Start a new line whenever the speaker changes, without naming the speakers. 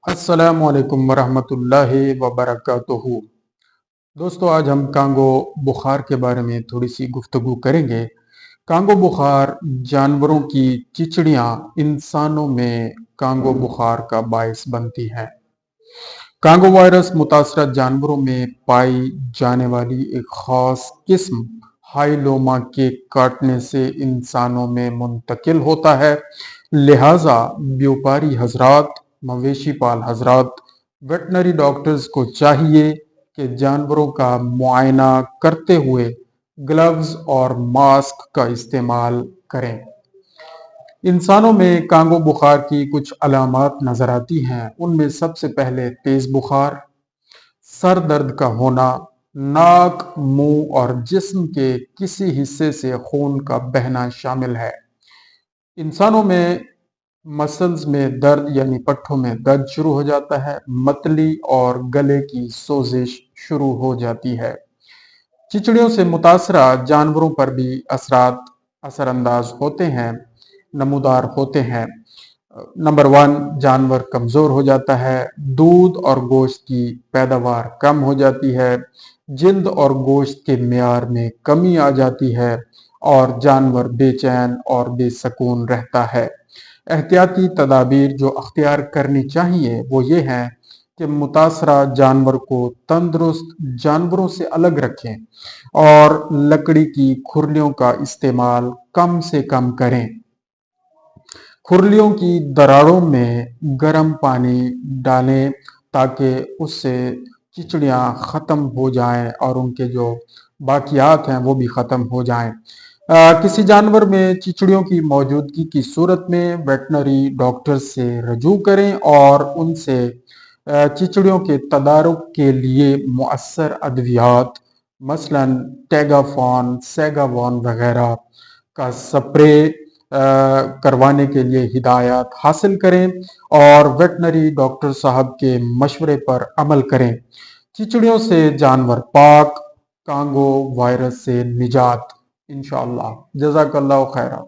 السلام علیکم ورحمۃ اللہ وبرکاتہ۔ دوستو، آج ہم کانگو بخار کے بارے میں تھوڑی سی گفتگو کریں گے۔ کانگو بخار جانوروں کی چچڑیاں انسانوں میں کانگو بخار کا باعث بنتی ہیں۔ کانگو وائرس متاثرہ جانوروں میں پائی جانے والی ایک خاص قسم ہائلوما کے کاٹنے سے انسانوں میں منتقل ہوتا ہے، لہٰذا بیوپاری حضرات، مویشی پال حضرات، ویٹنری ڈاکٹرز کو چاہیے کہ جانوروں کا معائنہ کرتے ہوئے گلوز اور ماسک کا استعمال کریں۔ انسانوں میں کانگو بخار کی کچھ علامات نظر آتی ہیں۔ ان میں سب سے پہلے تیز بخار، سر درد کا ہونا، ناک، منہ اور جسم کے کسی حصے سے خون کا بہنا شامل ہے۔ انسانوں میں مسلز میں درد یعنی پٹھوں میں درد شروع ہو جاتا ہے، متلی اور گلے کی سوزش شروع ہو جاتی ہے۔ چچڑیوں سے متاثرہ جانوروں پر بھی اثرات اثر انداز ہوتے ہیں، نمودار ہوتے ہیں۔ نمبر 1، جانور کمزور ہو جاتا ہے، دودھ اور گوشت کی پیداوار کم ہو جاتی ہے، جلد اور گوشت کے معیار میں کمی آ جاتی ہے اور جانور بے چین اور بے سکون رہتا ہے۔ احتیاطی تدابیر جو اختیار کرنی چاہیے وہ یہ ہیں کہ متاثرہ جانور کو تندرست جانوروں سے الگ رکھیں اور لکڑی کی کھرلیوں کا استعمال کم سے کم کریں۔ کھرلیوں کی دراڑوں میں گرم پانی ڈالیں تاکہ اس سے چچڑیاں ختم ہو جائیں اور ان کے جو باقیات ہیں وہ بھی ختم ہو جائیں۔ کسی جانور میں چچڑیوں کی موجودگی کی صورت میں ویٹنری ڈاکٹر سے رجوع کریں اور ان سے چچڑیوں کے تدارک کے لیے مؤثر ادویات مثلاً ٹیگافون، سیگاوون وغیرہ کا سپرے کروانے کے لیے ہدایات حاصل کریں اور ویٹنری ڈاکٹر صاحب کے مشورے پر عمل کریں۔ چچڑیوں سے جانور پاک، کانگو وائرس سے نجات انشاءاللہ۔ جزاک اللہ خیرہ۔